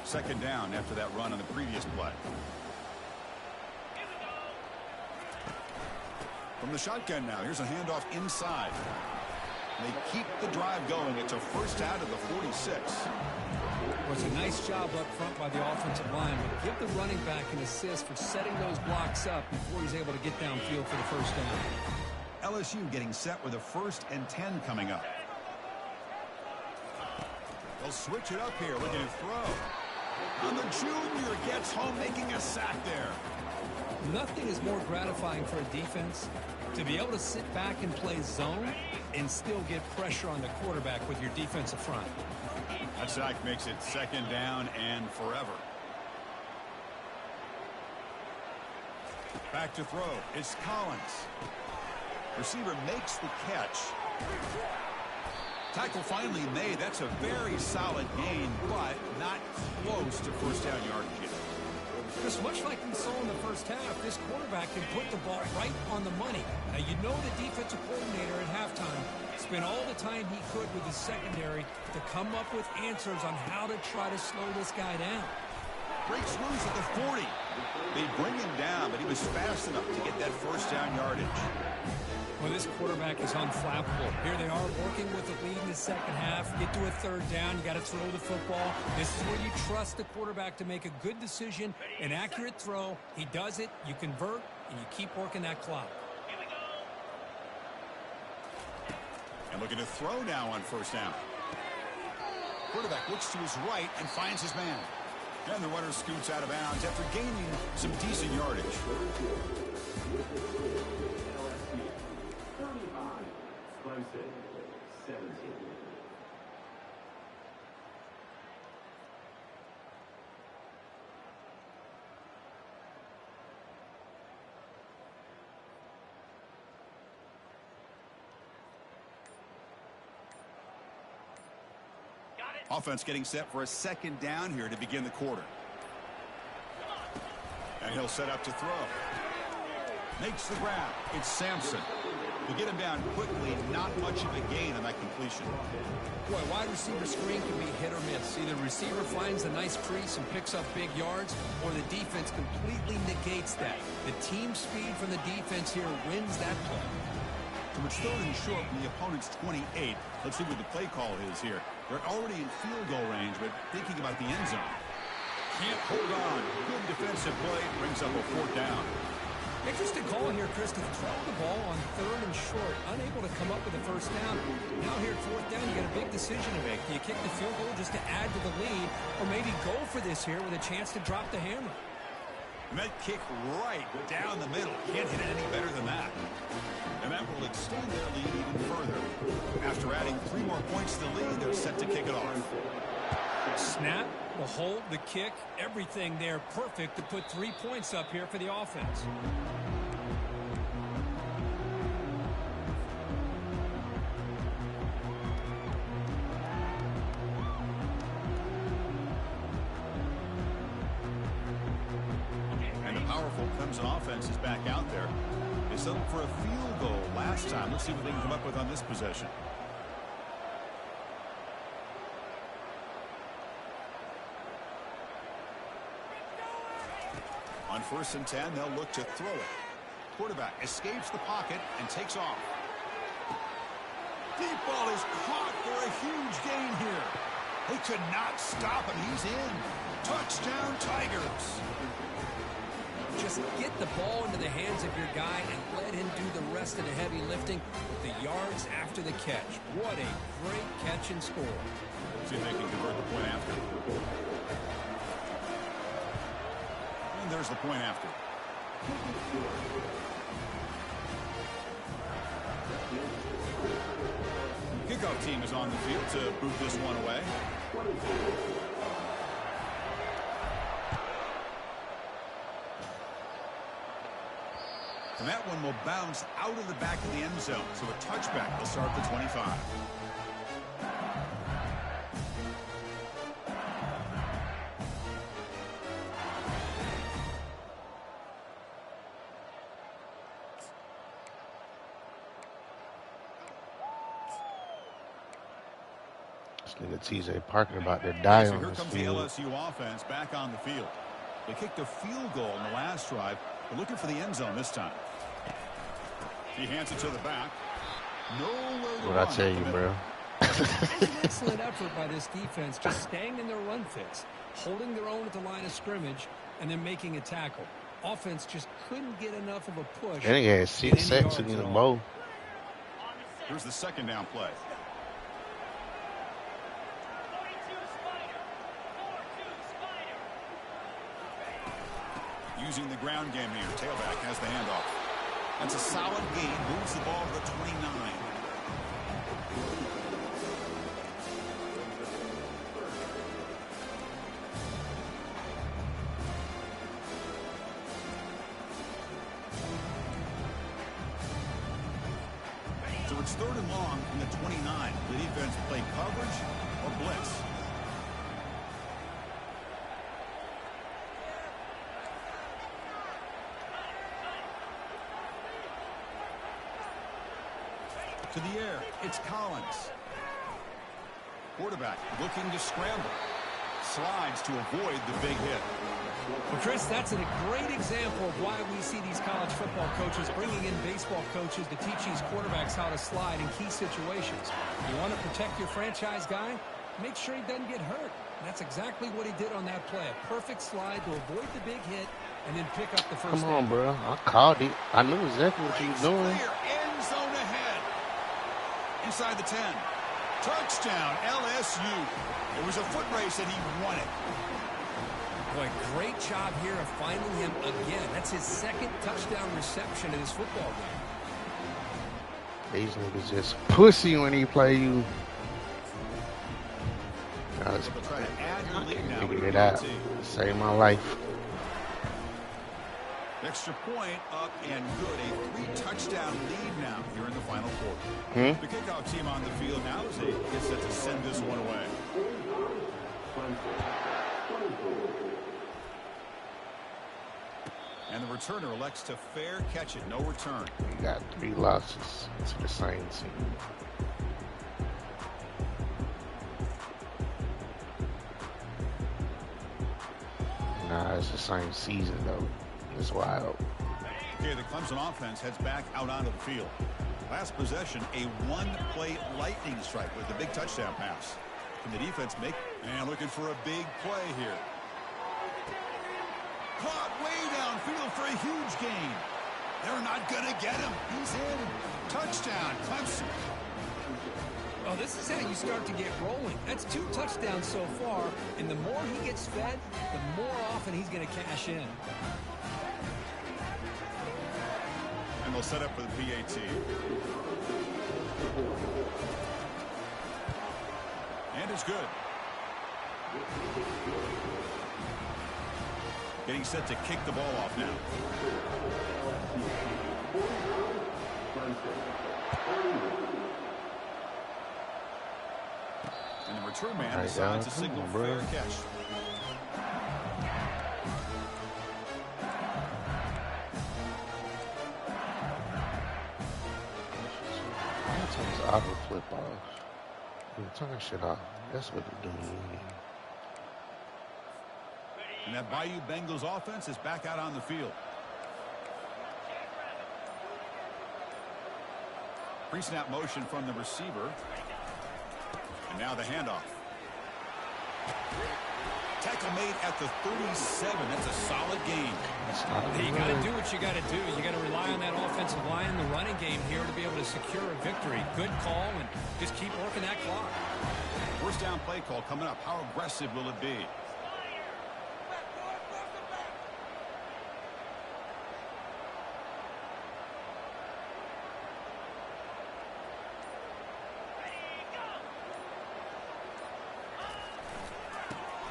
Second down after that run on the previous play. From the shotgun now, here's a handoff inside. They keep the drive going. It's a first out of the 46. It was a nice job up front by the offensive line, but give the running back an assist for setting those blocks up before he's able to get downfield for the first down. LSU getting set with a 1st and 10 coming up. They'll switch it up here, looking to throw. And the junior gets home, making a sack there. Nothing is more gratifying for a defense to be able to sit back and play zone and still get pressure on the quarterback with your defensive front. That sack makes it second down and forever. Back to throw. It's Collins. Receiver makes the catch. Tackle finally made. That's a very solid gain, but not close to first down yardage yet. Just much like we saw in the first half, this quarterback can put the ball right on the money. Now, you know the defensive coordinator at halftime spent all the time he could with his secondary to come up with answers on how to try to slow this guy down. Breaks loose at the 40. They bring him down, but he was fast enough to get that first down yardage. Well, this quarterback is unflappable. Here they are working with the lead in the second half. Get to a third down. You got to throw the football. This is where you trust the quarterback to make a good decision, an accurate throw. He does it. You convert, and you keep working that clock. And looking to throw now on first down. Quarterback looks to his right and finds his man. And the runner scoots out of bounds after gaining some decent yardage. Offense getting set for a second down here to begin the quarter. And he'll set up to throw. Makes the grab. It's Sampson. To get him down quickly, not much of a gain on that completion. Boy, wide receiver screen can be hit or miss. Either receiver finds a nice crease and picks up big yards, or the defense completely negates that. The team speed from the defense here wins that play. So it's 3rd and short from the opponent's 28. Let's see what the play call is here. They're already in field goal range, but thinking about the end zone. Can't hold on. Good defensive play. Brings up a 4th down. Interesting call here, Chris, to throw the ball on 3rd and short. Unable to come up with a 1st down. Now here at 4th down, you got a big decision to make. Do you kick the field goal just to add to the lead, or maybe go for this here with a chance to drop the hammer? And that kick right down the middle. Can't hit it any better than that. And that will extend their lead even further. After adding 3 more points to the lead, they're set to kick it off. Snap, the hold, the kick, everything there perfect to put 3 points up here for the offense. And the powerful Clemson offense is back out there. They settled for a field goal last time. Let's see what they can come up with on this possession. On 1st and 10, they'll look to throw it. Quarterback escapes the pocket and takes off. Deep ball is caught for a huge gain here. They could not stop him. He's in. Touchdown, Tigers. Just get the ball into the hands of your guy and let him do the rest of the heavy lifting with the yards after the catch. What a great catch and score. See if they can convert the point after. And there's the point after. Kickoff team is on the field to boot this one away. And that one will bounce out of the back of the end zone. So a touchback will start the 25. Nigga TJ Parker about to die So on here this comes the field. LSU offense back on the field. They kicked a field goal in the last drive. They're looking for the end zone this time. He hands it to the back. Nowhere to What run. I tell you, bro? It's an excellent effort by this defense, just staying in their run fix, holding their own at the line of scrimmage, and then making a tackle. Offense just couldn't get enough of a push. And he had 6 sacks in the bowl. Here's the 2nd down play. Using the ground game here. Tailback has the handoff. That's a solid gain. Moves the ball to the 29. So it's 3rd and long from the 29. The defense play coverage or blitz. To the air, it's Collins. Quarterback looking to scramble. Slides to avoid the big hit. Well, Chris, that's a great example of why we see these college football coaches bringing in baseball coaches to teach these quarterbacks how to slide in key situations. You want to protect your franchise guy? Make sure he doesn't get hurt. That's exactly what he did on that play. A perfect slide to avoid the big hit and then pick up the first Come on, bro. I called it. I knew exactly what you was doing. Clear, end zone ahead. Inside the 10. Touchdown, LSU. It was a foot race and he won it. Boy, great job here of finding him again. That's his 2nd touchdown reception in his football game. These niggas just pussy when he play you. They'll try to add the lead now. Figure it out. Save my life. Extra point up and good. A 3-touchdown lead now here in the final quarter. The kickoff team on the field now as they get set to send this one away. And the returner elects to fair catch it. No return. We got 3 losses to the same team. Nah, it's the same season, though. It's wild. Okay, the Clemson offense heads back out onto the field. Last possession, a one-play lightning strike with a big touchdown pass. Can the defense make? And looking for a big play here. Caught way downfield for a huge gain. They're not going to get him. He's in. Touchdown, Clemson. Oh, this is how you start to get rolling. That's 2 touchdowns so far, and the more he gets fed, the more often he's going to cash in. And they'll set up for the PAT. And it's good. Getting set to kick the ball off now. And the return man decides to signal fair catch. Auto flip off. Turn that shit off. That's what they're doing. And that Bayou Bengals offense is back out on the field. Pre-snap motion from the receiver. And now the handoff. Tackle made at the 37. That's a solid gain. You got to do what you got to do. You got to rely on that offensive line in the running game here to be able to secure a victory. Good call, and just keep working that clock. First down play call coming up. How aggressive will it be?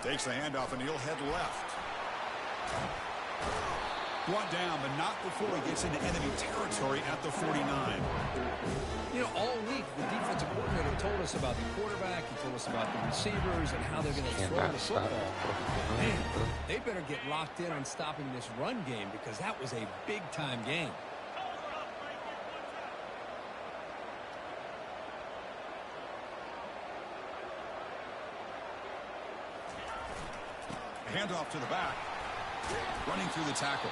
Takes the handoff, and he'll head left. Brought down, but not before he gets into enemy territory at the 49. You know, all week, the defensive coordinator told us about the quarterback. He told us about the receivers and how they're going to throw the football. Man, they better get locked in on stopping this run game because that was a big-time game. Handoff to the back. Running through the tackle.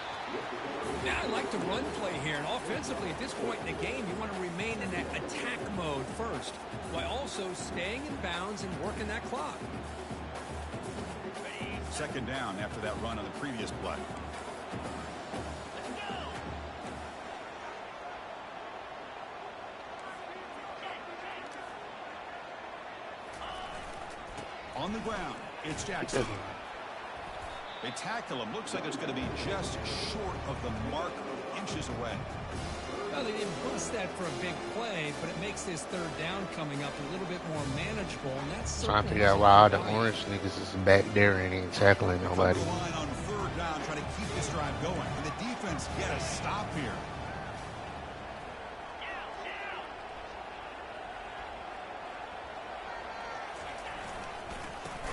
Now, I like the run play here. And offensively, at this point in the game, you want to remain in that attack mode first, while also staying in bounds and working that clock. Second down after that run on the previous play. On the ground, it's Jackson. They tackle him. Looks like it's going to be just short of the marker, inches away. Well, they didn't boost that for a big play, but it makes this third down coming up a little bit more manageable. And that's trying to figure out why all the orange niggas is back there and ain't tackling nobody. The line on third down, try to keep this drive going. And the defense get a stop here.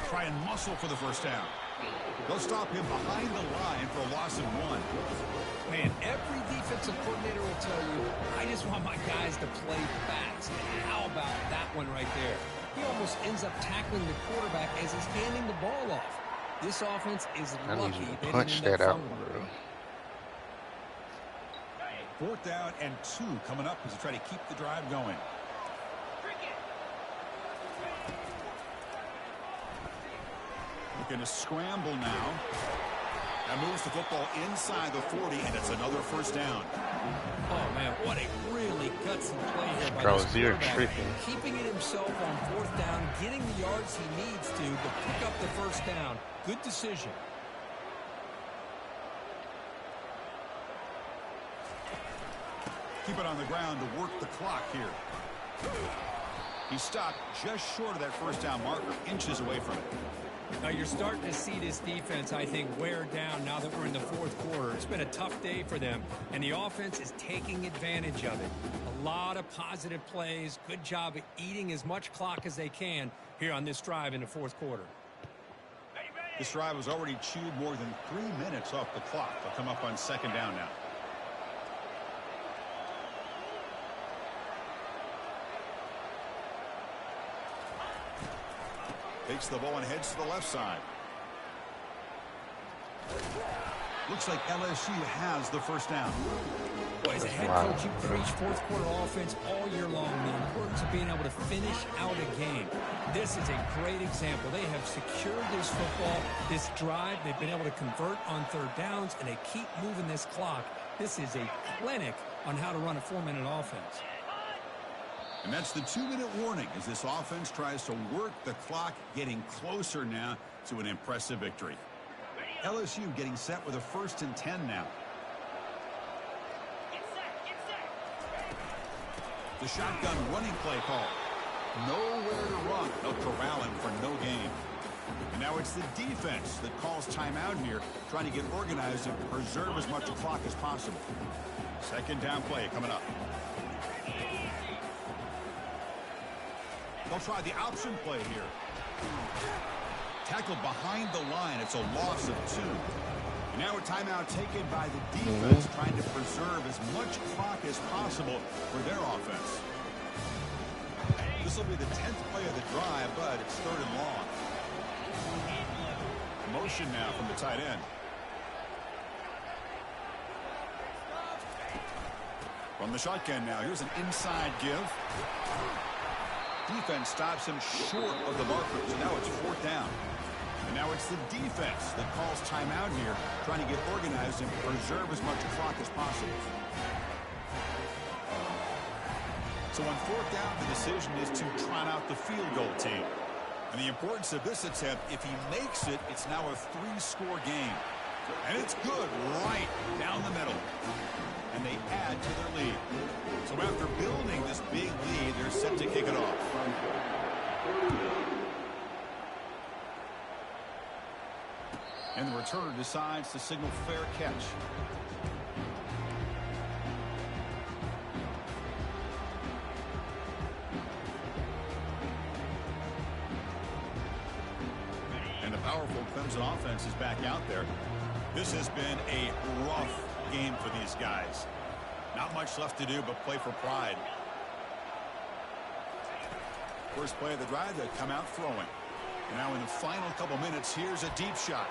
Try and muscle for the first down. They'll stop him behind the line for a loss of 1. Man, every defensive coordinator will tell you, I just want my guys to play fast. And how about that one right there? He almost ends up tackling the quarterback as he's handing the ball off. This offense is lucky they punch didn't end that up out, fumbling. Bro. 4th down and 2 coming up as they try to keep the drive going. Looking to scramble now. That moves the football inside the 40, and it's another first down. Oh, man, what a really gutsy play here by Throws this zero quarterback. tripping. Keeping it himself on 4th down, getting the yards he needs to pick up the first down. Good decision. Keep it on the ground to work the clock here. He stopped just short of that first down marker, inches away from it. Now you're starting to see this defense, I think, wear down now that we're in the 4th quarter. It's been a tough day for them, and the offense is taking advantage of it. A lot of positive plays. Good job of eating as much clock as they can here on this drive in the 4th quarter. This drive has already chewed more than 3 minutes off the clock. They'll come up on second down now. Takes the ball and heads to the left side. Looks like LSU has the first down. Boy, he's a head Wow. coach, you preach fourth quarter offense all year long, the importance of being able to finish out a game. This is a great example. They have secured this football, this drive. They've been able to convert on third downs, and they keep moving this clock. This is a clinic on how to run a 4-minute offense. And that's the 2-minute warning as this offense tries to work the clock, getting closer now to an impressive victory. LSU getting set with a 1st and 10 now. The shotgun running play call. Nowhere to run. They'll corral him for no gain. And now it's the defense that calls timeout here, trying to get organized and preserve as much clock as possible. 2nd down play coming up. They'll try the option play here. Tackled behind the line. It's a loss of 2. And now a timeout taken by the defense, trying to preserve as much clock as possible for their offense. This will be the 10th play of the drive, but it's 3rd and long. Motion now from the tight end. From the shotgun now, here's an inside give. Defense stops him short of the marker, so now it's 4th down. And now it's the defense that calls timeout here, trying to get organized and preserve as much clock as possible. So on 4th down, the decision is to trot out the field goal team. And the importance of this attempt, if he makes it, it's now a 3-score game. And it's good right down the middle. And they add to their lead. So after building this big lead, they're set to kick it off. And the returner decides to signal fair catch. And the powerful Clemson offense is back out there. This has been a rough game for these guys. Not much left to do but play for pride. First play of the drive, they come out throwing. Now in the final couple minutes, here's a deep shot.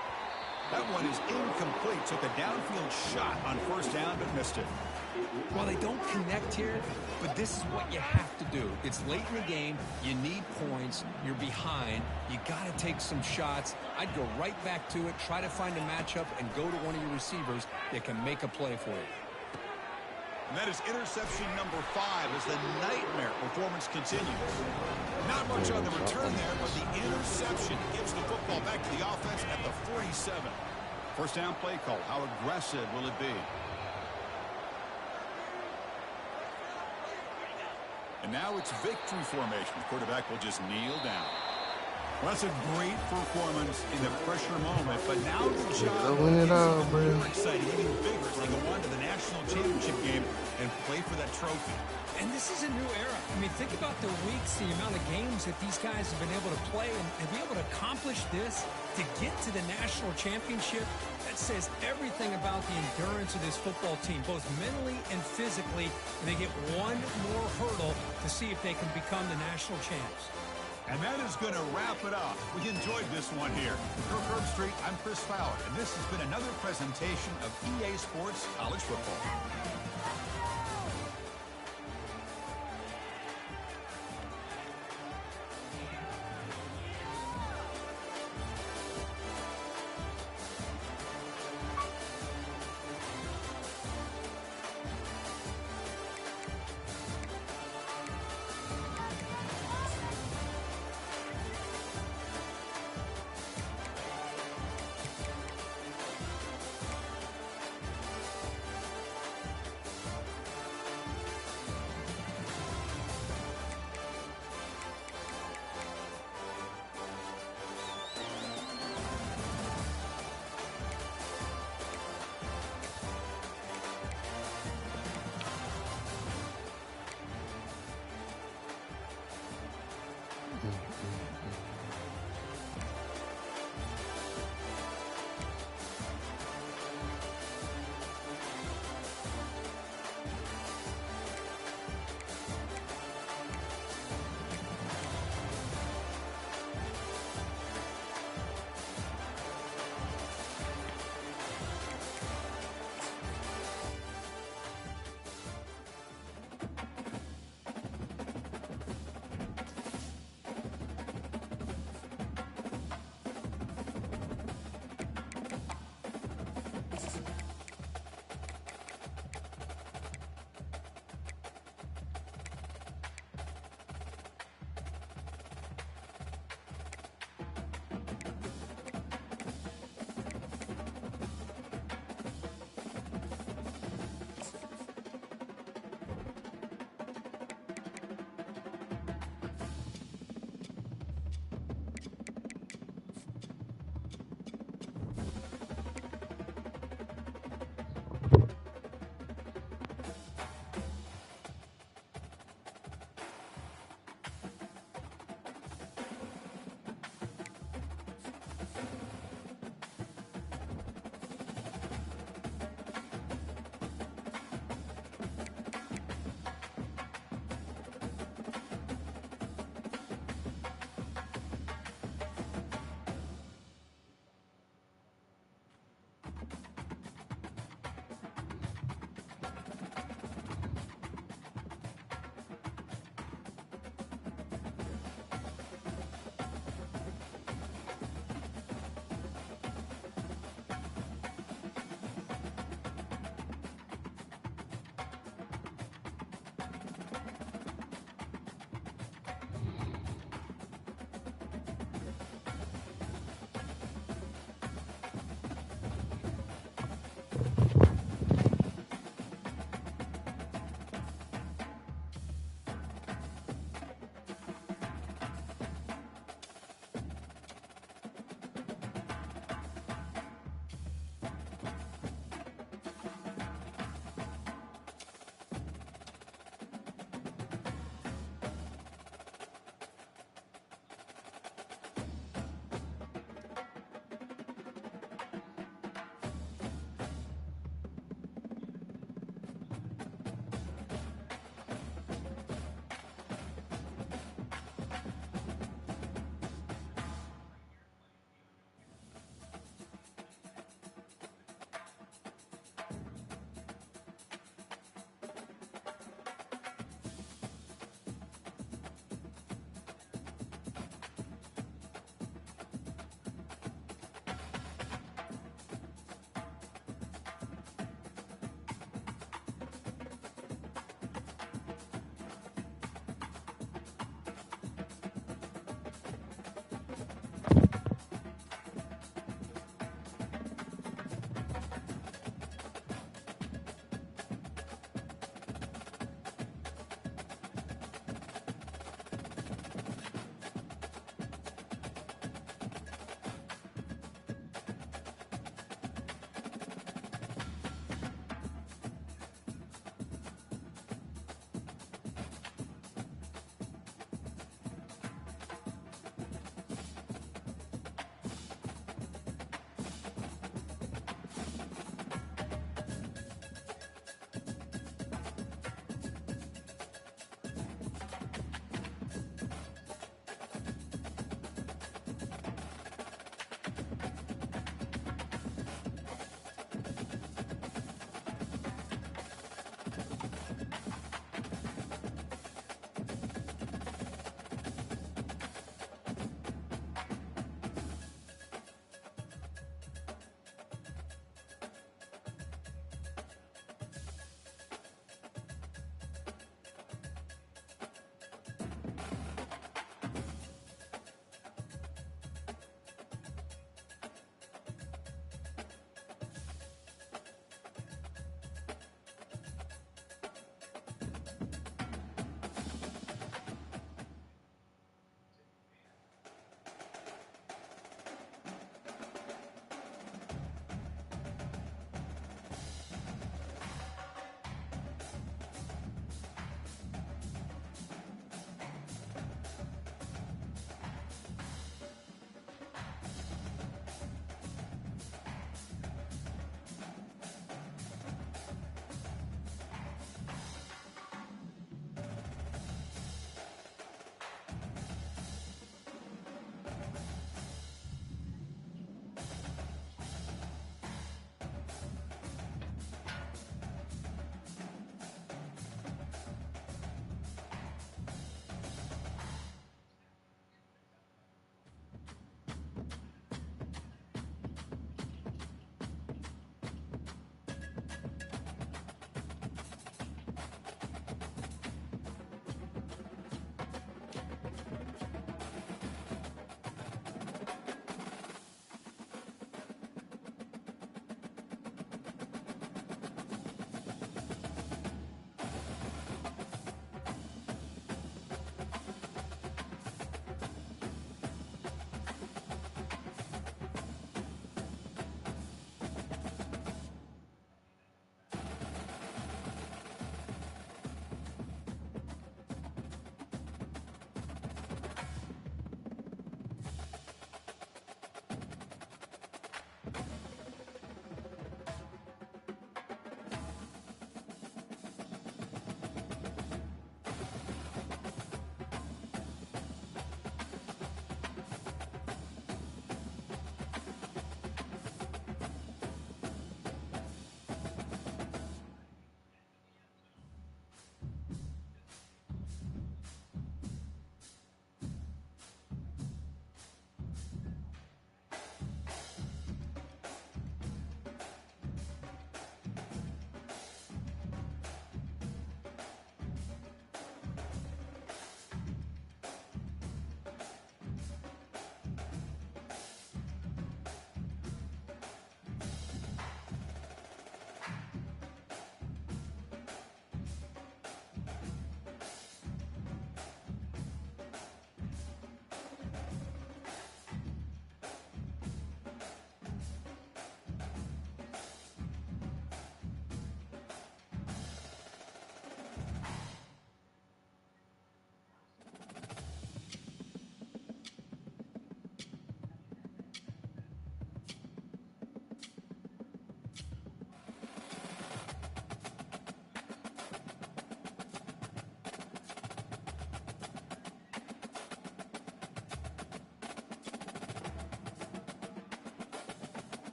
That one is incomplete. Took a downfield shot on 1st down, but missed it. Well, they don't connect here, but this is what you have to do. It's late in the game. You need points. You're behind. You got to take some shots. I'd go right back to it, try to find a matchup, and go to one of your receivers that can make a play for you. And that is interception number 5 as the nightmare performance continues. Not much on the return there, but the interception gives the football back to the offense at the 47. 1st down play call. How aggressive will it be? And now it's victory formation. The quarterback will just kneel down. Well, that's a great performance in the pressure moment, but now the job is more exciting, even bigger as they go on to the national championship game and play for that trophy. And this is a new era. I mean, think about the weeks, the amount of games that these guys have been able to play, and be able to accomplish this to get to the national championship. That says everything about the endurance of this football team, both mentally and physically. And they get one more hurdle to see if they can become the national champs. And that is going to wrap it up. We enjoyed this one here. For Curb Street, I'm Chris Fowler, and this has been another presentation of EA Sports College Football.